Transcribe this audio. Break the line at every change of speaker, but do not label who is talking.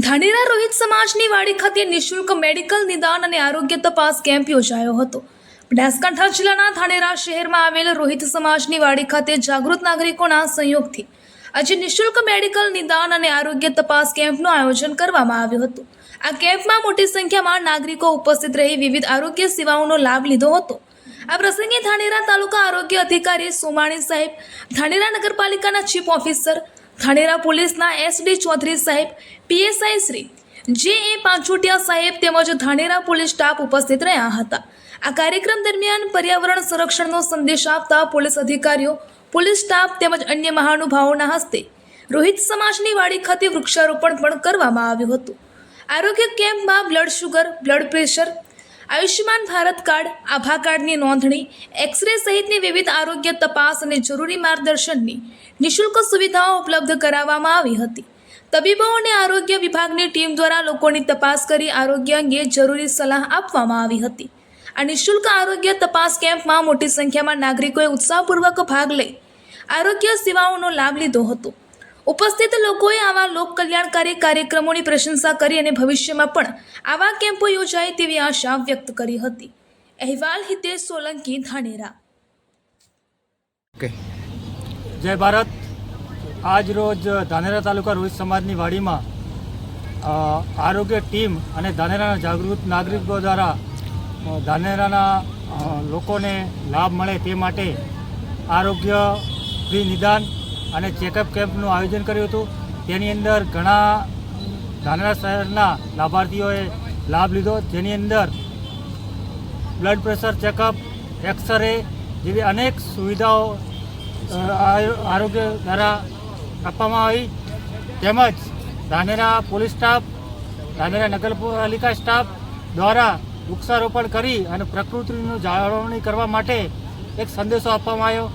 ધાનેરા રોહિત સમાજની વાડી ખાતે નિઃશુલ્ક મેડિકલ નિદાન અને આરોગ્ય તપાસ કેમ્પ યોજાયો હતો। બનાસકાંઠા જિલ્લાના ધાનેરા શહેરમાં આવેલ રોહિત સમાજની વાડી ખાતે જાગૃત નાગરિકોના સહયોગથી આજે નિઃશુલ્ક મેડિકલ નિદાન અને આરોગ્ય તપાસ કેમ્પનું આયોજન કરવામાં આવ્યું હતું। આ કેમ્પમાં મોટી સંખ્યામાં નાગરિકો ઉપસ્થિત રહી વિવિધ આરોગ્ય સેવાઓનો લાભ લીધો હતો। આ પ્રસંગે ધાનેરા તાલુકા આરોગ્ય અધિકારી સોમાણી સાહેબ, ધાનેરા નગરપાલિકાના ચીફ ઓફિસર, ધાનેરા પોલીસના SD ચૌધરી સાહેબ, PSI શ્રી JA પાંચોટિયા સાહેબ તેમજ ધાનેરા પોલીસ સ્ટાફ ઉપસ્થિત રહ્યા હતા। આ કાર્યક્રમ દરમિયાન પર્યાવરણ સંરક્ષણનો સંદેશ આપતા પોલીસ અધિકારીઓ, પોલીસ સ્ટાફ તેમજ અન્ય મહાનુભાવોના હસ્તે રોહિત સમાજની વાડી ખાતે વૃક્ષારોપણ પણ કરવામાં આવ્યું હતું। આરોગ્ય કેમ્પમાં blood sugar, blood pressure, Ayushman Bharat card, આભા કાર્ડની નોંધણી, એક્સરે સહિતની વિવિધ આરોગ્ય તપાસ અને જરૂરી માર્ગદર્શનની નિઃશુલ્ક સુવિધાઓ ઉપલબ્ધ કરાવવામાં આવી હતી। તબીબો અને આરોગ્ય વિભાગની ટીમ દ્વારા લોકોની તપાસ કરી આરોગ્ય અંગે જરૂરી સલાહ આપવામાં આવી હતી। આ નિઃશુલ્ક આરોગ્ય તપાસ કેમ્પમાં મોટી સંખ્યામાં નાગરિકોએ ઉત્સાહપૂર્વક ભાગ લઈ આરોગ્ય સેવાઓનો લાભ લીધો હતો। ઉપસ્થિત લોકોએ આવા લોક કલ્યાણકારી કાર્યક્રમોની પ્રશંસા કરી અને ભવિષ્યમાં પણ આવા કેમ્પો યોજાય તેવી આશા વ્યક્ત કરી હતી। અહેવાલ હિતેશ સોલંકી, ધાનેરા।
જય ભારત। આજ રોજ ધાનેરા તાલુકા રોહિત સમાજની વાડીમાં આરોગ્ય ટીમ અને ધાનેરાના જાગૃત નાગરિકો દ્વારા ધાનેરાના લોકોને લાભ મળે તે માટે આરોગ્ય ફ્રી નિદાન અને ચેકઅપ કેમ્પનું આયોજન કર્યું હતું। તેની અંદર ઘણા ધાનેરા શહેરના લાભાર્થીઓએ લાભ લીધો, જેની અંદર બ્લડ પ્રેશર ચેકઅપ, એક્સરે જેવી અનેક સુવિધાઓ આરોગ્ય દ્વારા આપવામાં આવી। તેમજ ધાનેરા પોલીસ સ્ટાફ, ધાનેરા નગરપાલિકા સ્ટાફ દ્વારા વૃક્ષારોપણ કરી અને પ્રકૃતિનું જાળવણી કરવા માટે એક સંદેશો આપવામાં આવ્યો।